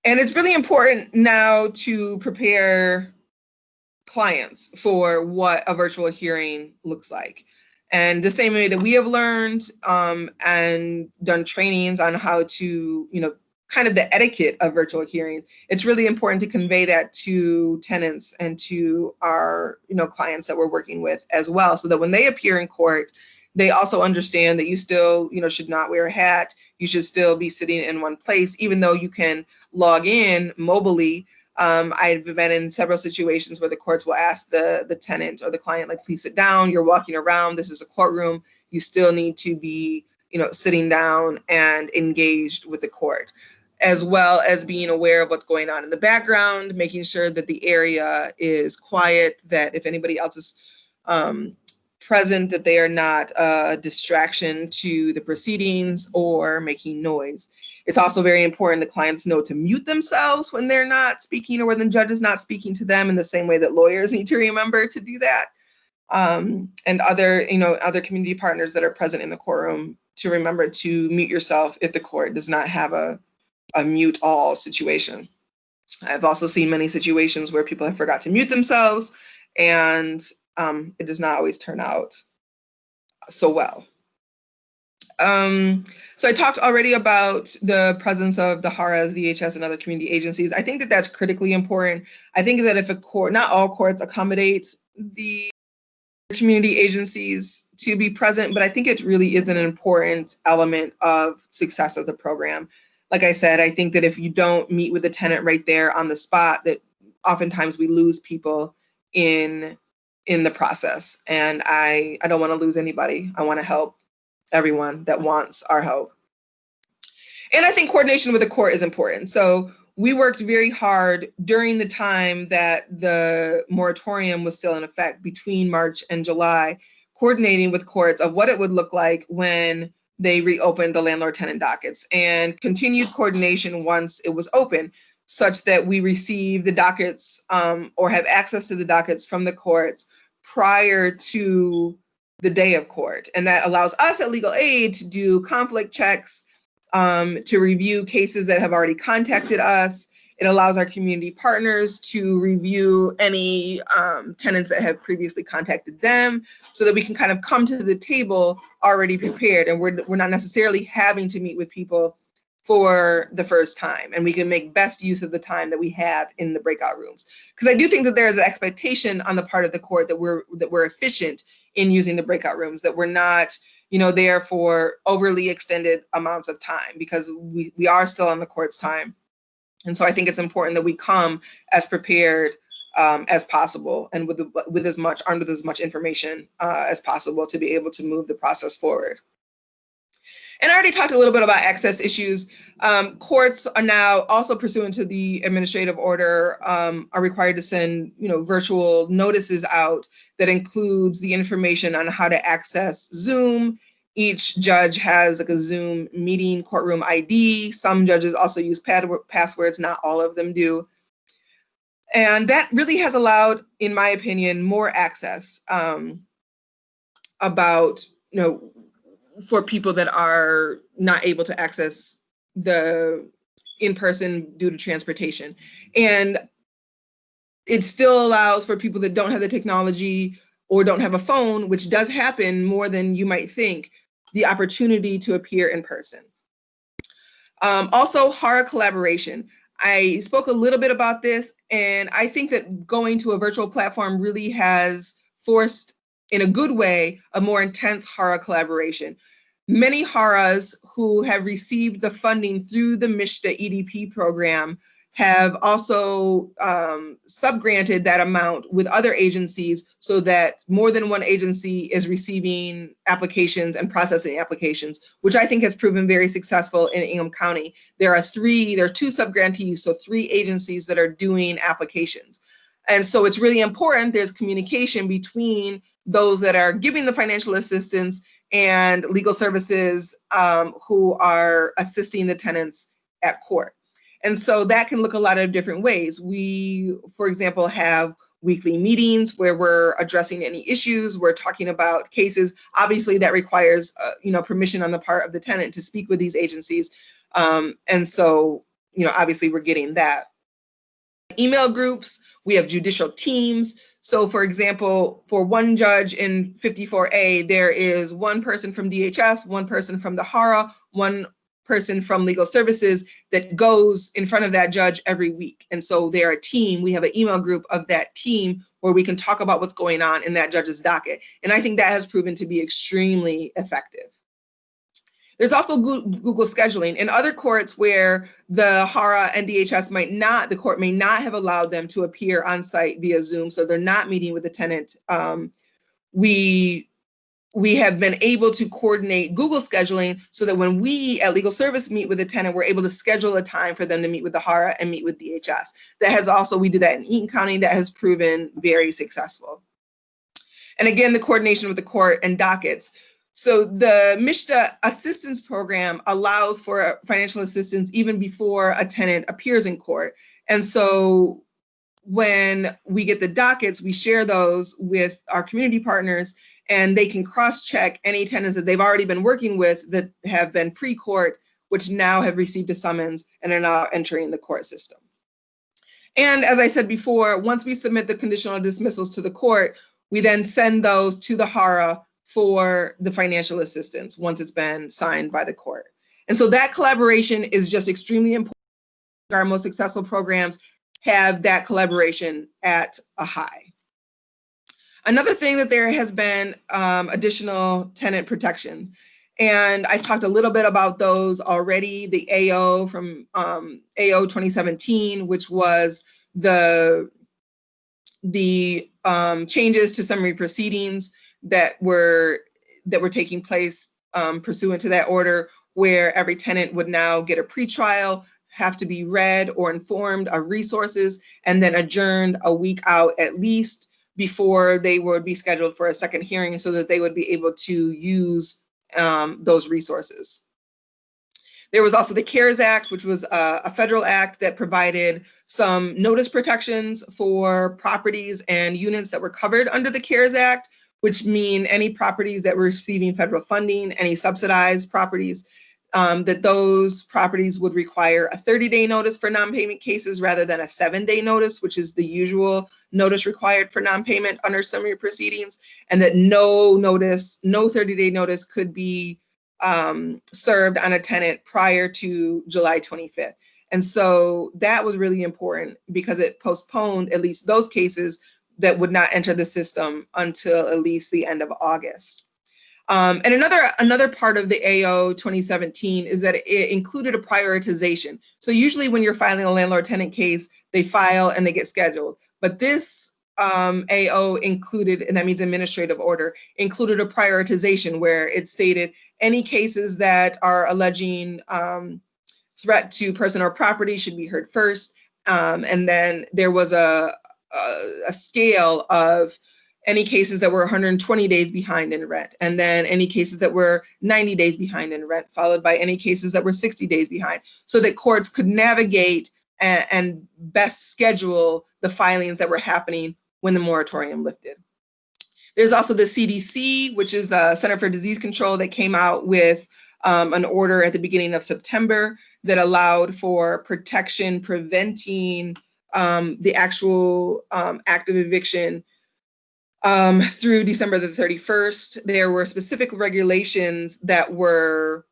And it's really important now to prepare clients for what a virtual hearing looks like. And the same way that we have learned and done trainings on how to, you know, kind of the etiquette of virtual hearings, it's really important to convey that to tenants and to our, you know, clients that we're working with as well, so that when they appear in court, they also understand that you still, should not wear a hat. You should still be sitting in one place, even though you can log in mobily. I've been in several situations where the courts will ask the tenant or the client, like, please sit down. You're walking around. This is a courtroom. You still need to be, sitting down and engaged with the court, as well as being aware of what's going on in the background, making sure that the area is quiet, that if anybody else is present, that they are not a distraction to the proceedings or making noise. It's also very important that clients know to mute themselves when they're not speaking or when the judge is not speaking to them, in the same way that lawyers need to remember to do that. And other community partners that are present in the courtroom to remember to mute yourself if the court does not have a mute all situation. I've also seen many situations where people have forgot to mute themselves, and it does not always turn out so well. So I talked already about the presence of the HARAs, DHS, and other community agencies. I think that that's critically important. I think that if a court, not all courts accommodate the community agencies to be present, but I think it really is an important element of success of the program. Like I said, I think that if you don't meet with the tenant right there on the spot, that oftentimes we lose people in the process. And I don't want to lose anybody. I want to help everyone that wants our help. And I think coordination with the court is important. So we worked very hard during the time that the moratorium was still in effect, between March and July, coordinating with courts of what it would look like when they reopened the landlord-tenant dockets, and continued coordination once it was open, such that we receive the dockets or have access to the dockets from the courts prior to the day of court. And that allows us at Legal Aid to do conflict checks, to review cases that have already contacted us. It allows our community partners to review any tenants that have previously contacted them, so that we can kind of come to the table already prepared, and we're not necessarily having to meet with people for the first time, and we can make best use of the time that we have in the breakout rooms. Because I do think that there is an expectation on the part of the court that we're efficient in using the breakout rooms, that we're not there for overly extended amounts of time, because we are still on the court's time. And so I think it's important that we come as prepared as possible, and with as much information as possible, to be able to move the process forward. And I already talked a little bit about access issues. Courts are now, also pursuant to the administrative order, are required to send virtual notices out that includes the information on how to access Zoom. Each judge has like a Zoom meeting courtroom ID. Some judges also use passwords, not all of them do. And that really has allowed, in my opinion, more access for people that are not able to access the in-person due to transportation. And it still allows for people that don't have the technology or don't have a phone, which does happen more than you might think, the opportunity to appear in person. Also, HARA collaboration. I spoke a little bit about this, and I think that going to a virtual platform really has forced, in a good way, a more intense HARA collaboration. Many HARAs who have received the funding through the MISHDA EDP program have also subgranted that amount with other agencies, so that more than one agency is receiving applications and processing applications, which I think has proven very successful in Ingham County. There are two subgrantees, so 3 agencies that are doing applications. And so it's really important there's communication between those that are giving the financial assistance and legal services who are assisting the tenants at court. And so that can look a lot of different ways. We, for example, have weekly meetings where we're addressing any issues. We're talking about cases. Obviously, that requires permission on the part of the tenant to speak with these agencies. And so, obviously, we're getting that. Email groups, we have judicial teams. So, for example, for one judge in 54A, there is one person from DHS, one person from the HARA, one person from legal services that goes in front of that judge every week. And so they're a team. We have an email group of that team where where we can talk about what's going on in that judge's docket. And I think that has proven to be extremely effective. There's also Google scheduling. In other courts where the HARA and DHS the court may not have allowed them to appear on site via Zoom, so they're not meeting with the tenant, we have been able to coordinate Google scheduling so that when we at Legal Service meet with the tenant, we're able to schedule a time for them to meet with the HARA and meet with DHS. That has also, we do that in Eaton County, that has proven very successful. And again, the coordination with the court and dockets. So the MISHDA assistance program allows for financial assistance even before a tenant appears in court. And so when we get the dockets, we share those with our community partners, and they can cross-check any tenants that they've already been working with that have been pre-court, which now have received a summons and are now entering the court system. And as I said before, once we submit the conditional dismissals to the court, we then send those to the HARA for the financial assistance once it's been signed by the court. And so that collaboration is just extremely important. Our most successful programs have that collaboration at a high. Another thing that there has been additional tenant protection. And I talked a little bit about those already. The AO from AO 2017, which was the changes to summary proceedings that were taking place pursuant to that order, where every tenant would now get a pretrial, have to be read or informed of resources, and then adjourned a week out at least before they would be scheduled for a second hearing so that they would be able to use those resources. There was also the CARES Act, which was a federal act that provided some notice protections for properties and units that were covered under the CARES Act, which mean any properties that were receiving federal funding, any subsidized properties, that those properties would require a 30-day notice for non-payment cases rather than a 7-day notice, which is the usual notice required for non-payment under summary proceedings, and that no 30-day notice could be served on a tenant prior to July 25th. And so that was really important because it postponed at least those cases that would not enter the system until at least the end of August. And another part of the AO 2017 is that it included a prioritization. So usually when you're filing a landlord-tenant case, they file and they get scheduled. But this AO included, and that means administrative order, included a prioritization where it stated any cases that are alleging threat to person or property should be heard first. And then there was a scale of any cases that were 120 days behind in rent, and then any cases that were 90 days behind in rent, followed by any cases that were 60 days behind, so that courts could navigate and best schedule the filings that were happening when the moratorium lifted. There's also the CDC, which is a Center for Disease Control, that came out with an order at the beginning of September that allowed for protection preventing the actual act of eviction through December the 31st. There were specific regulations that were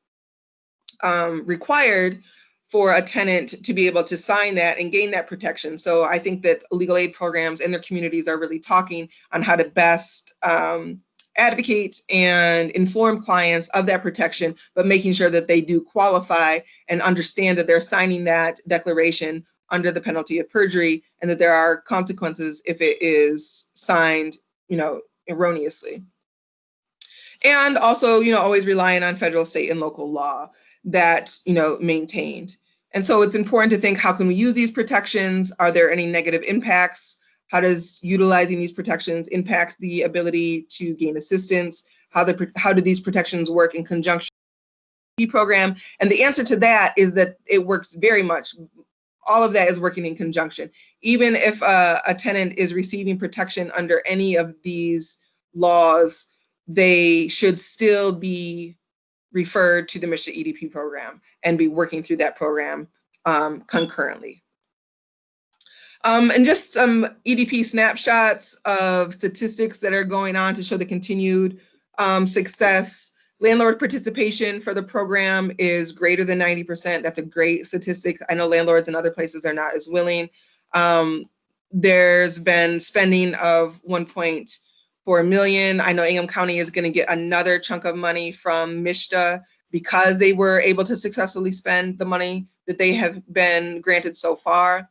required for a tenant to be able to sign that and gain that protection. So I think that legal aid programs and their communities are really talking on how to best advocate and inform clients of that protection, but making sure that they do qualify and understand that they're signing that declaration under the penalty of perjury, and that there are consequences if it is signed, erroneously. And also, always relying on federal, state, and local law that, maintained. And so it's important to think, how can we use these protections? Are there any negative impacts? How does utilizing these protections impact the ability to gain assistance? How do these protections work in conjunction with the program? And the answer to that is that it works very much. All of that is working in conjunction. Even if a tenant is receiving protection under any of these laws, they should still be referred to the MISHDA EDP program and be working through that program concurrently. And just some EDP snapshots of statistics that are going on to show the continued success. Landlord participation for the program is greater than 90%. That's a great statistic. I know landlords in other places are not as willing. There's been spending of 1.4 million. I know Ingham County is going to get another chunk of money from MISHDA because they were able to successfully spend the money that they have been granted so far.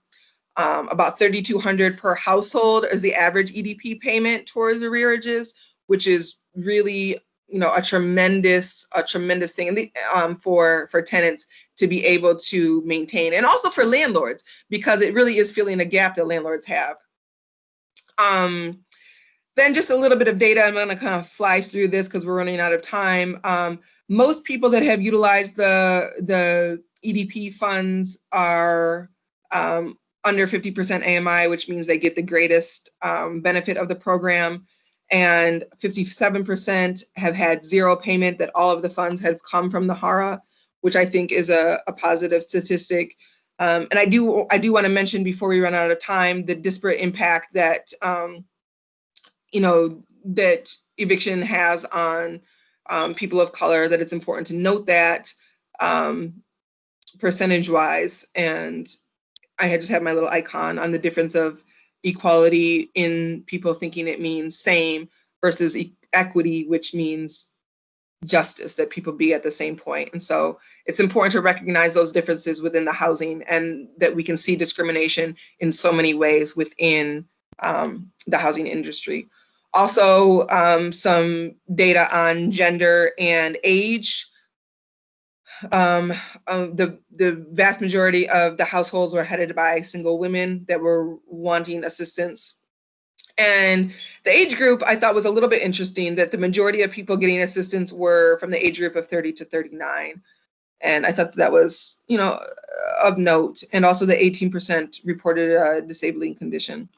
About $3,200 per household is the average EDP payment towards arrearages, which is really, a tremendous thing, and for tenants to be able to maintain, and also for landlords, because it really is filling a gap that landlords have. Then just a little bit of data. I'm going to kind of fly through this because we're running out of time. Most people that have utilized the EDP funds are under 50% AMI, which means they get the greatest benefit of the program. And 57% have had zero payment, that all of the funds have come from the HARA, which I think is a positive statistic. And I do want to mention, before we run out of time, the disparate impact that that eviction has on people of color, that it's important to note that percentage-wise. And I had just had my little icon on the difference of equality in people thinking it means same versus equity, which means justice, that people be at the same point. And so it's important to recognize those differences within the housing, and that we can see discrimination in so many ways within the housing industry. Also, some data on gender and age. The vast majority of the households were headed by single women that were wanting assistance. And the age group I thought was a little bit interesting, that the majority of people getting assistance were from the age group of 30 to 39. And I thought that was, of note. And also the 18% reported a disabling condition.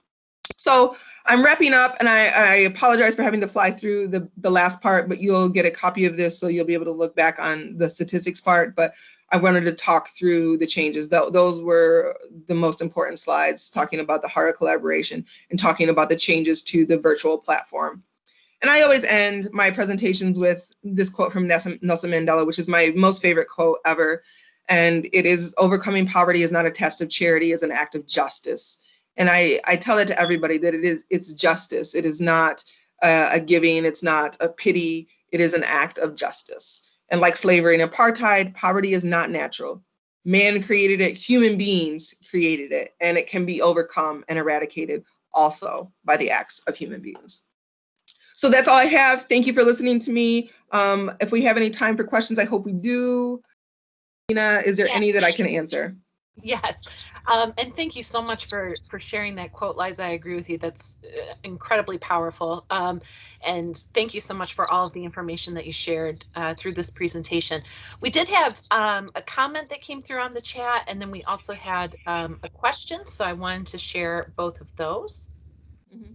So I'm wrapping up, and I apologize for having to fly through the last part, but you'll get a copy of this, so you'll be able to look back on the statistics part. But I wanted to talk through the changes. Those were the most important slides, talking about the HARA collaboration and talking about the changes to the virtual platform. And I always end my presentations with this quote from Nelson Mandela, which is my most favorite quote ever. And it is, "Overcoming poverty is not a test of charity, it's an act of justice." And I tell it to everybody, that it's justice. It is not a giving, it's not a pity, it is an act of justice. And like slavery and apartheid, poverty is not natural. Man created it, human beings created it, and it can be overcome and eradicated also by the acts of human beings. So that's all I have. Thank you for listening to me. If we have any time for questions, I hope we do. Nina, is there any that I can answer? Yes. And thank you so much for sharing that quote, Liza. I agree with you. That's incredibly powerful. And thank you so much for all of the information that you shared through this presentation. We did have a comment that came through on the chat, and then we also had a question. So I wanted to share both of those. Mm-hmm.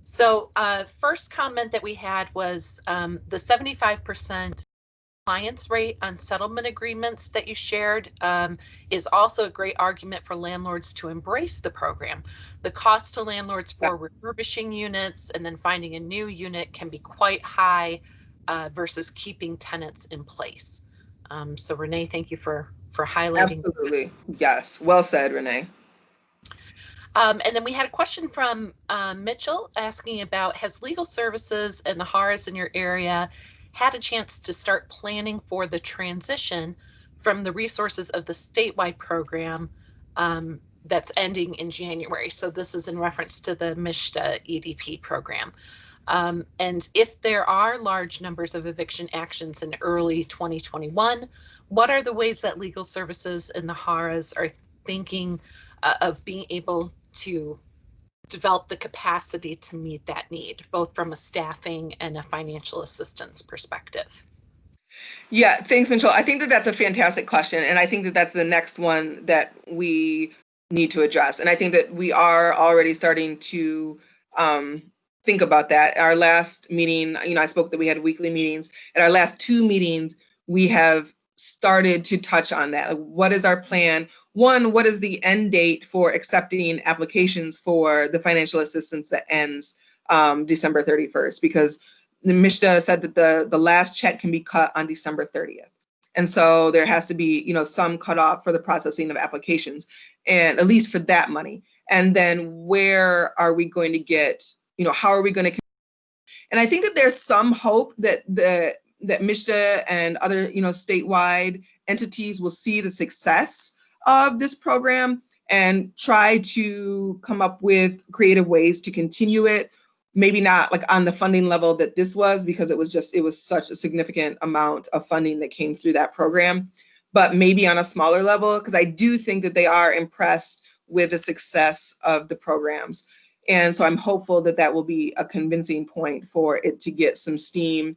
So first comment that we had was the 75% compliance rate on settlement agreements that you shared is also a great argument for landlords to embrace the program. The cost to landlords for refurbishing units and then finding a new unit can be quite high versus keeping tenants in place. So Renee, thank you for highlighting. Absolutely. Yes. Well said, Renee. And then we had a question from Mitchell asking about, has legal services and the HARAs in your area had a chance to start planning for the transition from the resources of the statewide program that's ending in January? So this is in reference to the MISHDA EDP program. And if there are large numbers of eviction actions in early 2021, what are the ways that legal services and the HARAs are thinking of being able to develop the capacity to meet that need, both from a staffing and a financial assistance perspective? Yeah, thanks, Mitchell. I think that that's a fantastic question. And I think that that's the next one that we need to address. And I think that we are already starting to think about that. Our last meeting, I spoke that we had weekly meetings. At our last 2 meetings, we have started to touch on that. What is our plan? One, what is the end date for accepting applications for the financial assistance that ends December 31st? Because the MISHDA said that the last check can be cut on December 30th. And so there has to be, some cutoff for the processing of applications, and at least for that money. And then where are we going to get, how are we going to, and I think that there's some hope that that MISHDA and other, statewide entities will see the success of this program and try to come up with creative ways to continue it. Maybe not like on the funding level that this was, because it was such a significant amount of funding that came through that program, but maybe on a smaller level, because I do think that they are impressed with the success of the programs. And so I'm hopeful that that will be a convincing point for it to get some steam,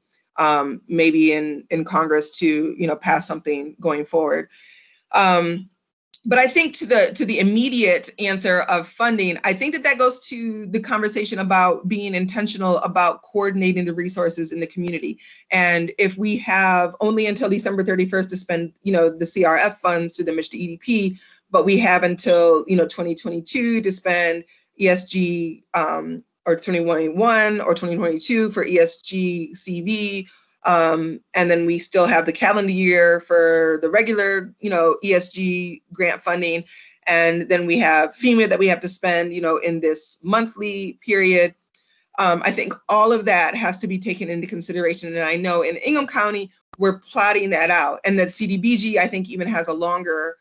maybe in Congress to, pass something going forward. But I think to the immediate answer of funding, I think that goes to the conversation about being intentional about coordinating the resources in the community. And if we have only until December 31st to spend, the CRF funds to the MISHDA EDP, but we have until 2022 to spend ESG or 2021 or 2022 for ESG CV. And then we still have the calendar year for the regular, ESG grant funding. And then we have FEMA that we have to spend, in this monthly period. I think all of that has to be taken into consideration. And I know in Ingham County, we're plotting that out. And that CDBG, I think, even has a longer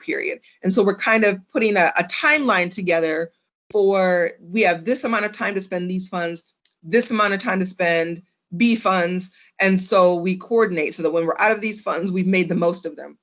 period. And so we're kind of putting a timeline together for, we have this amount of time to spend these funds, this amount of time to spend B funds. And so we coordinate so that when we're out of these funds, we've made the most of them.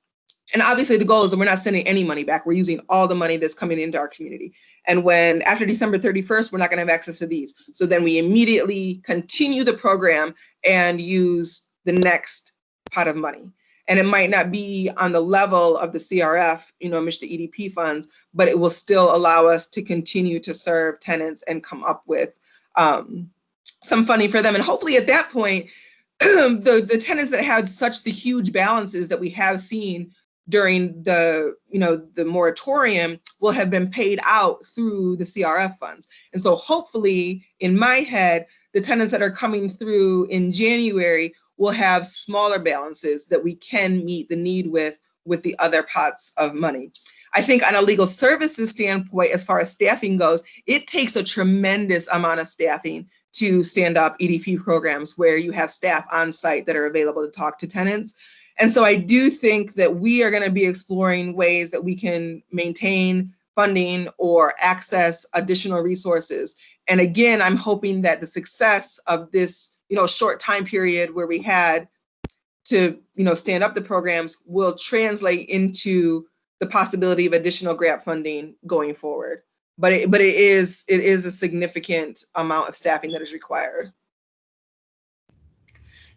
And obviously the goal is that we're not sending any money back. We're using all the money that's coming into our community. And when after December 31st, we're not going to have access to these. So then we immediately continue the program and use the next pot of money. And it might not be on the level of the CRF, MISHDA EDP funds, but it will still allow us to continue to serve tenants and come up with some funding for them. And hopefully at that point, the tenants that had such the huge balances that we have seen during the moratorium will have been paid out through the CRF funds. And so hopefully, in my head, the tenants that are coming through in January will have smaller balances that we can meet the need with the other pots of money. I think on a legal services standpoint, as far as staffing goes, it takes a tremendous amount of staffing to stand up EDP programs where you have staff on site that are available to talk to tenants. And so I do think that we are going to be exploring ways that we can maintain funding or access additional resources. And again, I'm hoping that the success of this, short time period where we had to, stand up the programs will translate into the possibility of additional grant funding going forward. But it is a significant amount of staffing that is required.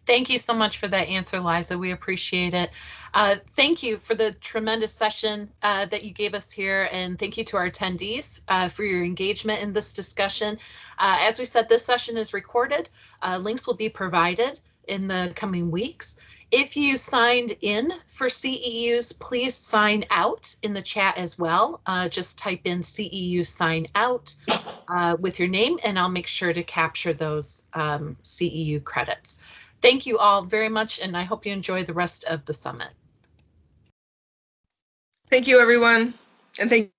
Thank you so much for that answer, Liza. We appreciate it. Thank you for the tremendous session that you gave us here, and thank you to our attendees for your engagement in this discussion. As we said, this session is recorded. Links will be provided in the coming weeks. If you signed in for CEUs, please sign out in the chat as well. Just type in CEU sign out with your name, and I'll make sure to capture those CEU credits. Thank you all very much, and I hope you enjoy the rest of the summit. Thank you, everyone, and thank you.